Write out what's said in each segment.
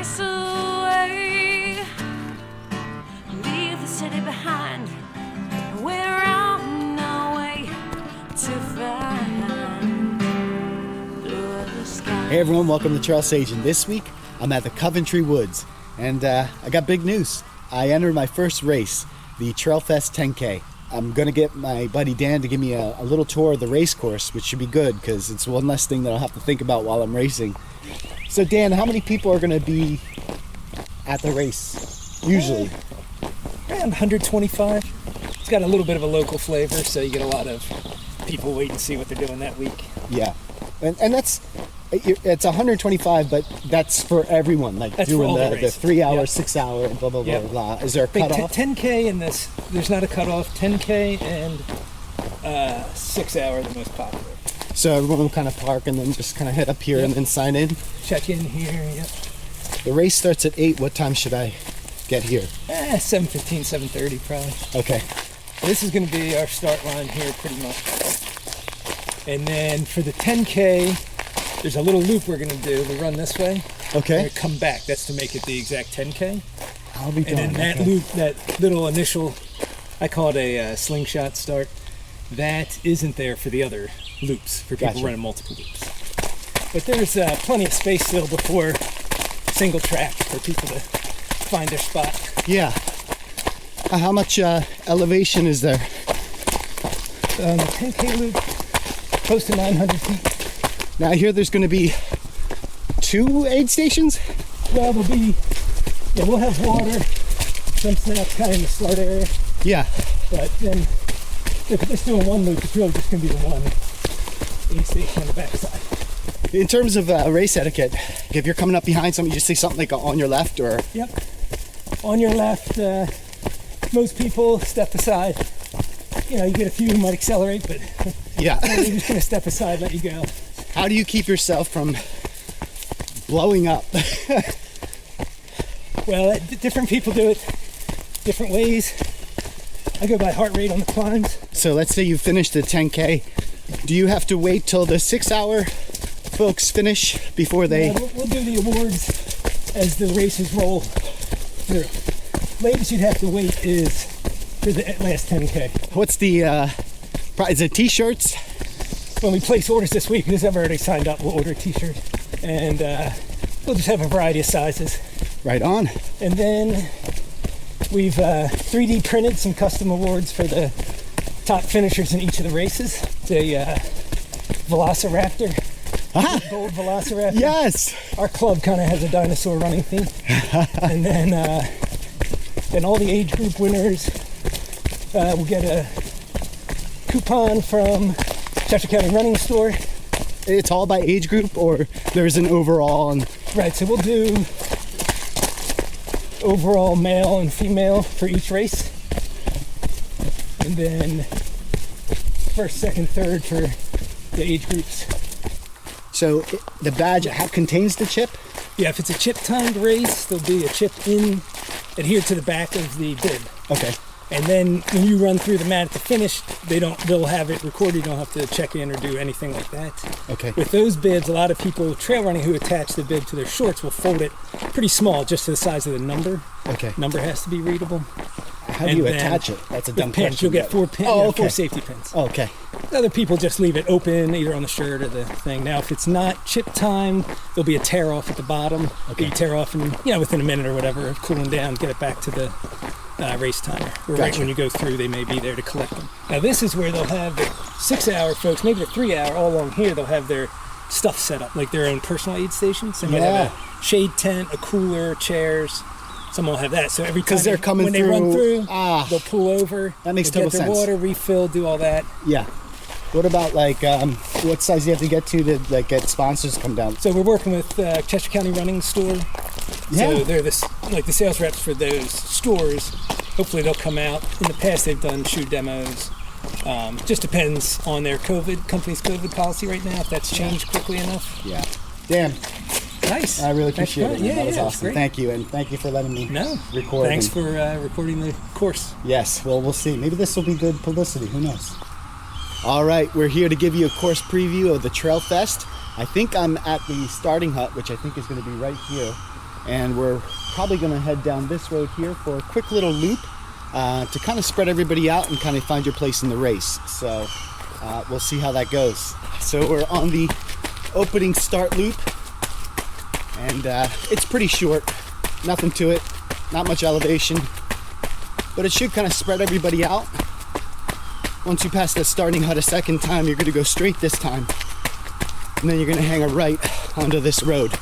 us away. Leave the city behind. We're on our way to find blue of the sky. Hey everyone, welcome to Trail Station. This week I'm at the Coventry Woods, and I got big news. I entered my first race, the Trail Fest 10K. I'm gonna get my buddy Dan to give me a little tour of the race course, which should be good because it's one less thing that I'll have to think about while I'm racing. So Dan, how many people are gonna be at the race usually? Around 125. It's got a little bit of a local flavor, so you get a lot of people wait and see what they're doing that week. Yeah, and it's 125, but that's for everyone, like That's doing for all the 3 hour, Yep. 6 hour, blah blah blah Yep. blah. Is there a cutoff? 10K in this, there's not a cutoff. 10K and 6 hour are the most popular. So everyone will kind of park and then just kind of head up here and then sign in. Check in here, yep. The race starts at 8. What time should I get here? 7:15, 7:30 probably. Okay. This is going to be our start line here pretty much. And then for the 10K, there's a little loop we're going to do. We run this way. Okay. And come back. That's to make it the exact 10K. I'll be And then that loop, that little initial, I call it a slingshot start, that isn't there for the other loops, for people Gotcha. running multiple loops. But there's plenty of space still before single track for people to find their spot. Yeah. How much elevation is there? The 10K loop, close to 900 feet. Now I hear there's going to be 2 aid stations? Well, we'll have water, some snacks kind of in the start area. Yeah. But then, if we're just doing one loop, it's really just going to be the one aid station on the backside. In terms of race etiquette, if you're coming up behind somebody, you just say something like on your left or... Yep. On your left, most people step aside. You know, you get a few who might accelerate, but Yeah. they're just going to step aside, let you go. How do you keep yourself from blowing up? Well, different people do it different ways. I go by heart rate on the climbs. So let's say you finish the 10K. Do you have to wait till the 6 hour folks finish before they... Yeah, we'll do the awards as the races roll through. Latest you'd have to wait is for the last 10K. What's the prize? Is it t-shirts? When we place orders this week, because I've already signed up, we'll order a t-shirt. And we'll just have a variety of sizes. Right on. And then we've 3D printed some custom awards for the top finishers in each of the races. It's a Velociraptor, gold Velociraptor. Yes. Our club kind of has a dinosaur running theme. And then all the age group winners will get a coupon from Cheshire County Running Store. It's all by age group, or there's an overall? And... Right, so we'll do overall male and female for each race. And then first, second, third for the age groups. So the badge contains the chip? Yeah, if it's a chip timed race, there'll be a chip adhered to the back of the bib. Okay. And then when you run through the mat at the finish, they'll have it recorded. You don't have to check in or do anything like that. Okay. With those bibs, a lot of people trail running who attach the bib to their shorts will fold it pretty small, just to the size of the number. Okay. Number has to be readable. How do you attach it? That's a dumb With pins, question. you'll get 4 pins, Oh, okay. 4 safety pins. Oh, okay. Other people just leave it open, either on the shirt or the thing. Now, if it's not chip time, there'll be a tear off at the bottom. Okay. You tear off, and within a minute or whatever, of cooling down, get it back to the race timer. Or right Gotcha. when you go through, they may be there to collect them. Now, this is where they'll have the 6 hour folks, maybe the 3 hour, all along here. They'll have their stuff set up, like their own personal aid stations. They might have a shade tent, a cooler, chairs. Some will have that. So every time they're coming when they run through, Ah. they'll pull over. That makes they'll total get their sense. water, refill, do all that. Yeah. What about what size do you have to get to get sponsors to come down? So we're working with Cheshire County Running Store. Yeah. So they're the sales reps for those stores. Hopefully they'll come out. In the past they've done shoe demos. Just depends on their company's COVID policy right now, if that's changed quickly enough. Yeah. Dan, Nice. I really appreciate it. Man. Yeah, That was yeah, awesome. great. Thank you, and thank you for letting me record. Thanks for recording the course. Yes, well, we'll see. Maybe this will be good publicity. Who knows? All right, we're here to give you a course preview of the Trail Fest. I think I'm at the starting hut, which I think is going to be right here. and we're probably gonna head down this road here for a quick little loop to kind of spread everybody out and kind of find your place in the race. So we'll see how that goes. So we're on the opening start loop, and it's pretty short, nothing to it, not much elevation, but it should kind of spread everybody out. Once you pass the starting hut a second time, you're going to go straight this time, and then you're going to hang a right onto this road.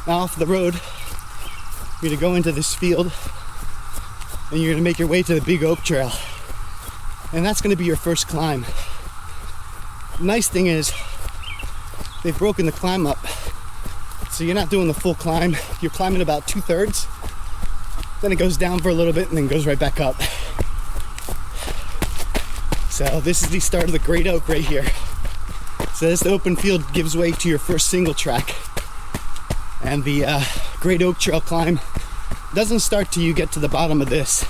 Now off the road, you're going to go into this field, and you're going to make your way to the Big Oak Trail, and that's going to be your first climb. The nice thing is they've broken the climb up, so you're not doing the full climb. You're climbing about 2/3, then it goes down for a little bit and then goes right back up. So this is the start of the Great Oak right here. So this open field gives way to your first single track, and the Great Oak Trail climb doesn't start till you get to the bottom of this.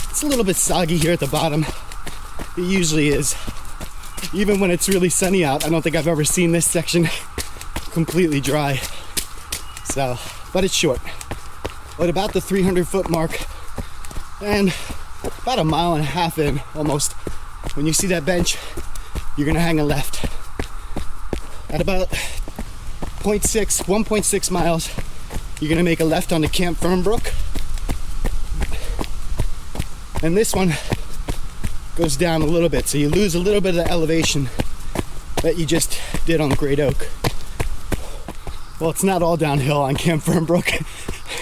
It's a little bit soggy here at the bottom. It usually is. Even when it's really sunny out, I don't think I've ever seen this section completely dry. So, but it's short. But about the 300-foot mark, and about a mile and a half in almost, when you see that bench, you're gonna hang a left. At about 1.6 miles, you're gonna make a left onto Camp Fernbrook. And this one goes down a little bit, so you lose a little bit of the elevation that you just did on Great Oak. Well, it's not all downhill on Camp Fernbrook.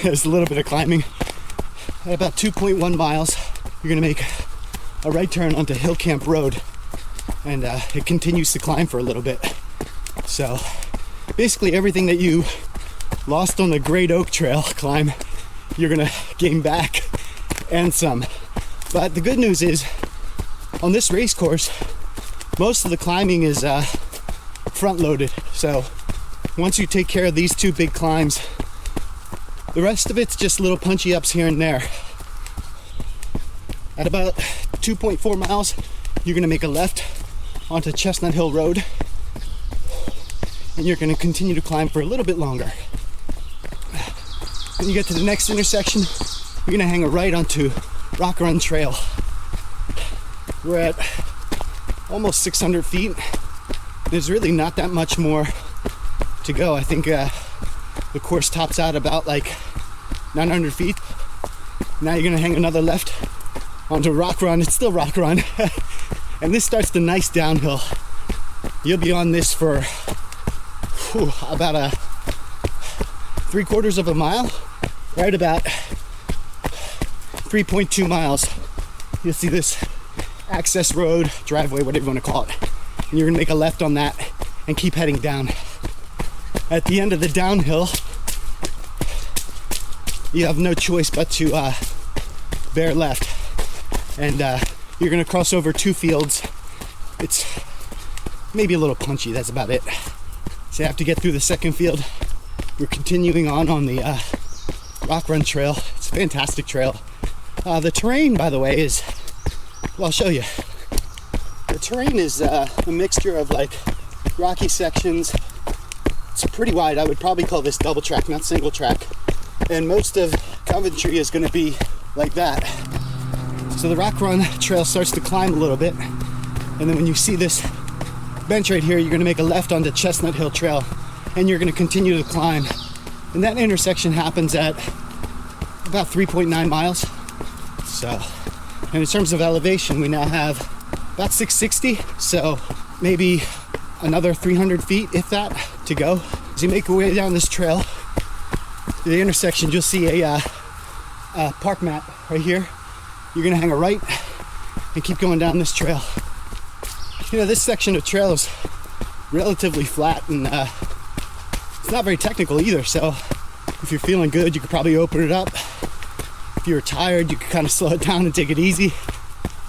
There's a little bit of climbing. At about 2.1 miles, you're gonna make a right turn onto Hill Camp Road, and it continues to climb for a little bit. So basically everything that you lost on the Great Oak Trail climb, you're gonna gain back and some. But the good news is, on this race course, most of the climbing is front loaded. So once you take care of these two big climbs, the rest of it's just little punchy ups here and there. At about 2.4 miles, you're gonna make a left onto Chestnut Hill Road, and you're gonna continue to climb for a little bit longer. When you get to the next intersection, you're gonna hang a right onto Rock Run Trail. We're at almost 600 feet. There's really not that much more to go. I think the course tops out about like 900 feet. Now you're gonna hang another left onto Rock Run. It's still Rock Run. And this starts the nice downhill. You'll be on this for about a 3/4 of a mile, right about 3.2 miles. You'll see this access road, driveway, whatever you want to call it. And you're gonna make a left on that and keep heading down. At the end of the downhill, you have no choice but to bear left. And you're gonna cross over two fields. It's maybe a little punchy, that's about it. So you have to get through the second field. We're continuing on the Rock Run Trail. It's a fantastic trail. The terrain, by the way, is, well, I'll show you. The terrain is a mixture of like rocky sections. It's pretty wide. I would probably call this double track, not single track. And most of Coventry is going to be like that. So the Rock Run Trail starts to climb a little bit. And then when you see this bench right here, you're going to make a left onto Chestnut Hill Trail. And you're going to continue to climb. And that intersection happens at about 3.9 miles. So, and in terms of elevation, we now have about 660. So maybe another 300 feet, if that, to go. As you make your way down this trail, the intersection, you'll see a park mat right here. You're gonna hang a right and keep going down this trail. You know, this section of trail is relatively flat, and it's not very technical either. So if you're feeling good, you could probably open it up. If you're tired, you can kind of slow it down and take it easy.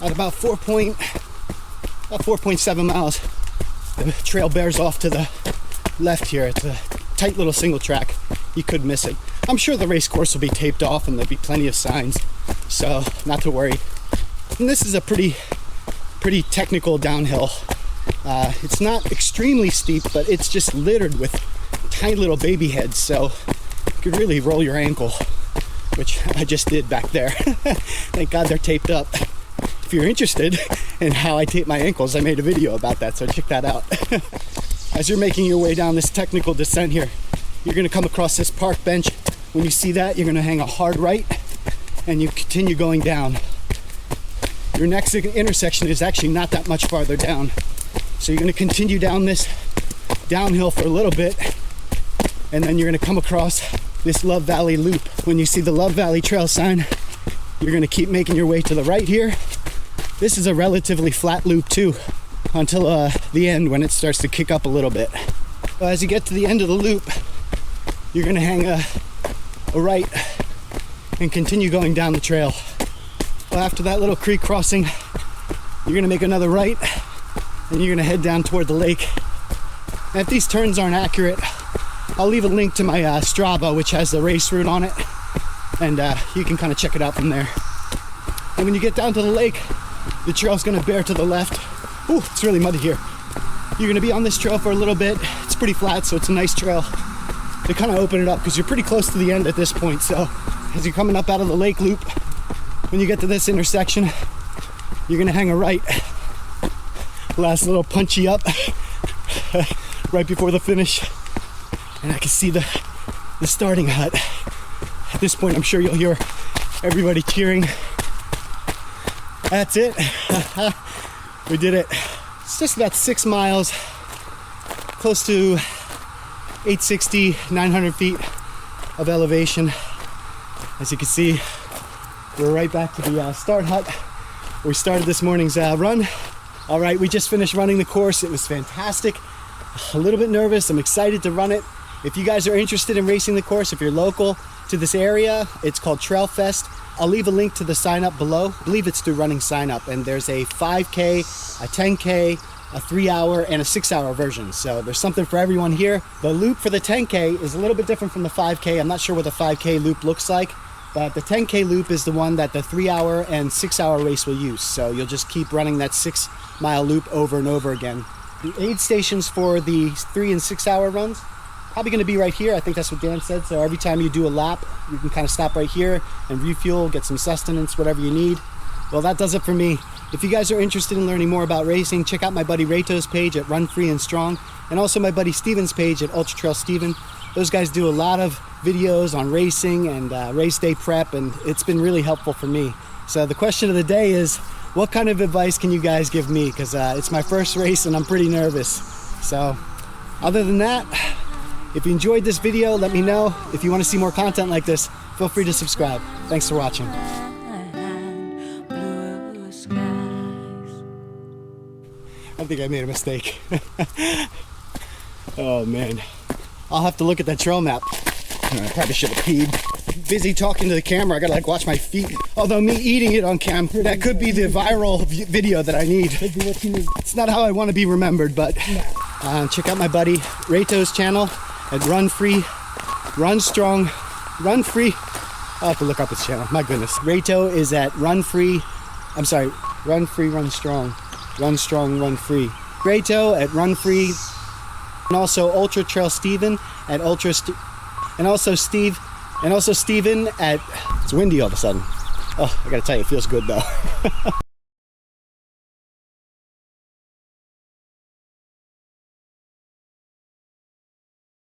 At about 4.7 miles, the trail bears off to the left here. It's a tight little single track. You could miss it. I'm sure the race course will be taped off and there'll be plenty of signs, so not to worry. And this is a pretty technical downhill. It's not extremely steep, but it's just littered with tiny little baby heads, so you could really roll your ankle, which I just did back there. Thank God they're taped up. If you're interested in how I tape my ankles, I made a video about that, so check that out. As you're making your way down this technical descent here, you're gonna come across this park bench. When you see that, you're gonna hang a hard right, and you continue going down. Your next intersection is actually not that much farther down. So you're gonna continue down this downhill for a little bit, and then you're gonna come across this Love Valley loop. When you see the Love Valley Trail sign, you're gonna keep making your way to the right here. This is a relatively flat loop too, until the end when it starts to kick up a little bit. Well, as you get to the end of the loop, you're gonna hang a right and continue going down the trail. Well, after that little creek crossing, you're gonna make another right and you're gonna head down toward the lake. And if these turns aren't accurate, I'll leave a link to my Strava, which has the race route on it, and you can kind of check it out from there. And when you get down to the lake, the trail's gonna bear to the left. Ooh, it's really muddy here. You're gonna be on this trail for a little bit. It's pretty flat, so it's a nice trail. They kind of open it up because you're pretty close to the end at this point. So as you're coming up out of the lake loop, when you get to this intersection, you're gonna hang a right. Last little punchy up right before the finish. And I can see the starting hut. At this point, I'm sure you'll hear everybody cheering. That's it. We did it. It's just about 6 miles, close to 860, 900 feet of elevation. As you can see, we're right back to the start hut where we started this morning's run. All right, we just finished running the course. It was fantastic. A little bit nervous. I'm excited to run it. If you guys are interested in racing the course, if you're local to this area, it's called Trail Fest. I'll leave a link to the sign up below. I believe it's through running sign up, and there's a 5K, a 10K, a 3-hour, and a 6-hour version. So there's something for everyone here. The loop for the 10K is a little bit different from the 5K. I'm not sure what the 5K loop looks like, but the 10K loop is the one that the 3-hour and 6-hour race will use. So you'll just keep running that 6-mile loop over and over again. The aid stations for the 3 and 6-hour runs probably going to be right here. I think that's what Dan said. So every time you do a lap, you can kind of stop right here and refuel, get some sustenance, whatever you need. Well, that does it for me. If you guys are interested in learning more about racing, check out my buddy Rato's page at Run Free and Strong, and also my buddy Steven's page at Ultra Trail Steven. Those guys do a lot of videos on racing and race day prep, and it's been really helpful for me. So the question of the day is, what kind of advice can you guys give me? Because it's my first race and I'm pretty nervous. So other than that, if you enjoyed this video, let me know. If you want to see more content like this, feel free to subscribe. Thanks for watching. I think I made a mistake. Oh man. I'll have to look at that trail map. I probably should have peed. Busy talking to the camera, I gotta like watch my feet. Although me eating it on cam, that could be the viral video that I need. It's not how I want to be remembered, but check out my buddy Rato's channel at Run Free, Run Strong, Run Free. I'll have to look up his channel, my goodness. Rato is at Run Free, Run Free, Run Strong. Run Strong, Run Free. Rato at Run Free, and also Ultra Trail Steven at and also Steven at, it's windy all of a sudden. Oh, I gotta tell you, it feels good though.